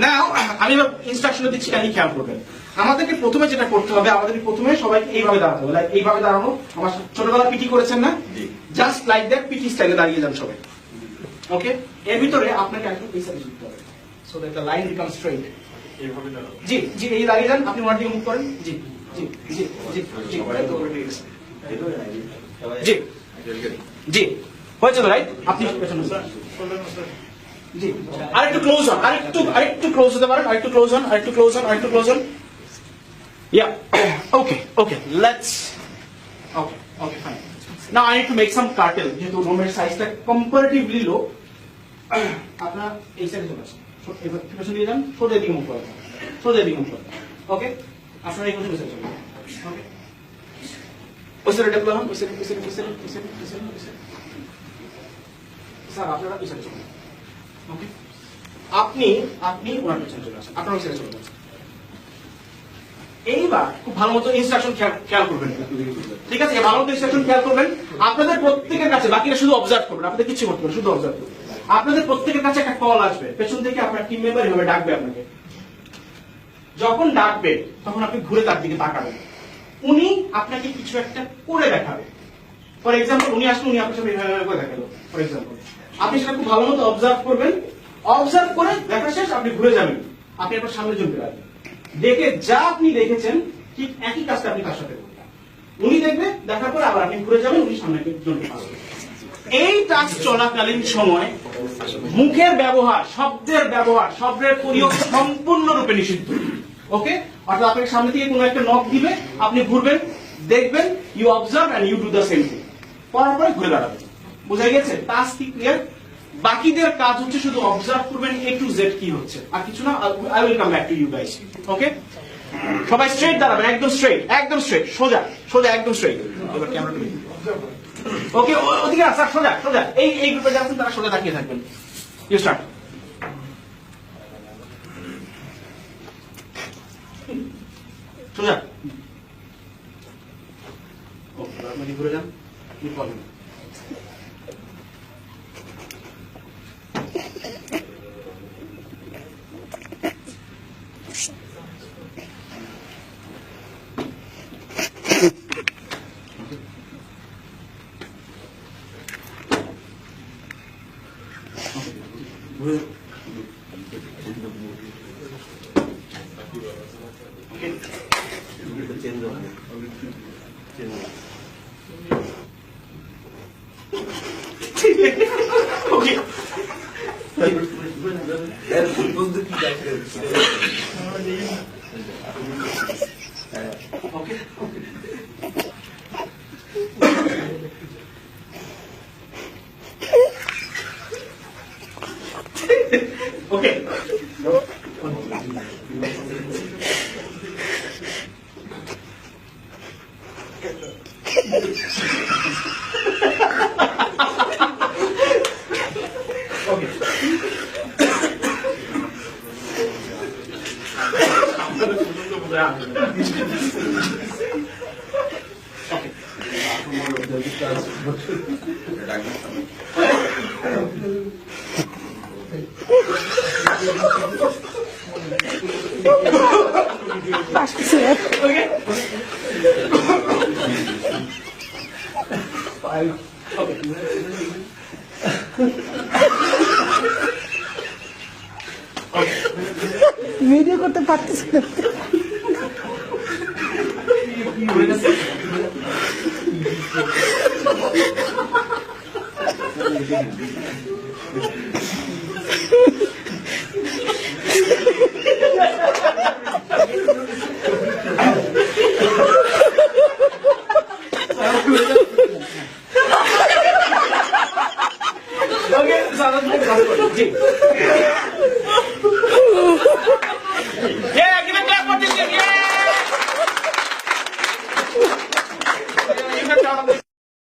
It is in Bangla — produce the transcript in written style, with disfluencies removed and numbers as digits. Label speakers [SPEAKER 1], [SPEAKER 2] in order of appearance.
[SPEAKER 1] নাও আমি ইনস্ট্রাকশন দিচ্ছি, কাহিনী খেয়াল করবেন। আমাদেরকে প্রথমে যেটা করতে হবে, আমাদেরকে প্রথমে সবাইকে এইভাবে দাঁড়াতে হবে, লাইক এইভাবে দাঁড়ানো। আমার ছোটবেলা পিটি করেছেন না, জাস্ট লাইক দ্যাট পিটি স্টাইলে দাঁড়িয়ে যান সবাই। ওকে, এর ভিতরে আপনাকে একটু পয়সা দিতে হবে, so that the line become straight. এইভাবে দাঁড়ান, জি জি, এই দাঁড়িয়ে যান। আপনি ওয়ার্ড দিয়ে মুভ করেন, জি জি জি জি জি জি জি, হয়েছে তো রাইট? আপনি জি, আরেকটু ক্লোজ হন, আরেকটু ক্লোজ হতে পারেন, আরেকটু ক্লোজ হন, আরেকটু ক্লোজ হন, আরেকটু ক্লোজ হন। Yeah. Okay. Okay. Let's. Okay. Okay. Fine. Now I need to make some cartel. যেহেতু রুমের সাইজটা comparatively low. আপনার এই সাইডে চলে আসুন। এবার পিছন দিয়ে যান, সোজা দিকে মুভ করেন, সোজা দিকে মুভ করেন। ওকে, আপনারা এই পিছনে চলে যান। ওকে, ওই সাইডে ডেভেলপ হন, ওই সাইডে। স্যার আপনারা এই সাইডে চলে যান। ওকে, আপনি ওনার পিছনে চলে আসেন, আপনারা ওই সাইডে চলে যান। এইবার খুব ভালো মতো ইনস্ট্রাকশন খেয়াল করবেন, ঠিক আছে? ভালো মতো ইনস্ট্রাকশন খেয়াল করবেন। আপনাদের প্রত্যেকের কাছে, বাকিরা শুধু অবজার্ভ করবেন, আপনাদের কিছু করতে হবে, শুধু অবজার্ভ করবেন। আপনাদের প্রত্যেকের কাছে একটা কল আসবে, পেছন থেকে আপনার টিম মেম্বার এভাবে ডাকবে আপনাকে। যখন ডাকবে তখন আপনি ঘুরে তার দিকে তাকাবেন, উনি আপনাকে কিছু একটা করে দেখাবে। ফর এক্সাম্পল, উনি আসলে উনি আপনার সাথে এভাবে করে দেখালো, ফর এক্সাম্পল। আপনি সেটা খুব ভালো মতো অবজার্ভ করবেন, অবজার্ভ করে দেখা শেষ আপনি ঘুরে যাবেন, আপনি আপনার সামনে জমতে পারবেন। দেখে যা আপনি দেখেছেন ঠিক একই কাজটা আপনি তার সাথে করবেন। উনি দেখবে, দেখার পরে আবার আপনি ঘুরে যাবেন, উনি সামনে জমতে পারবেন। এই টাস্ক চলাকালীন সময় মুখের ব্যবহার, শব্দের প্রয়োগ সম্পূর্ণরূপে নিষিদ্ধ। ওকে, অর্থাৎ আপনাকে সামনে থেকে কোনো একটা নক দিবে, আপনি ঘুরবেন, দেখবেন, you observe and you do the same thing. করার পরে ঘুরে দাঁড়াবেন। বোঝা গেছে? টাস্ক কি ক্লিয়ার? বাকিদের কাজ হচ্ছে শুধু অবজার্ভ করবেন A to Z কি হচ্ছে, আর কিছু না। I will come back to you guys. Okay, সবাই স্ট্রেট দাঁড়াবেন, একদম স্ট্রেট, সোজা, একদম স্ট্রেট। এবার ক্যামেরাটা দেখুন। ওকে, ওদিকে না স্যার, সোজা। এই গ্রুপে যারা আছেন তারা সোজা তাকিয়ে থাকবেন। You start. সোজা। ওকে, আপনি ঘুরে যান, কি করবেন? Okay.
[SPEAKER 2] ভিডিও করতে পারতেছি না।
[SPEAKER 1] Okay,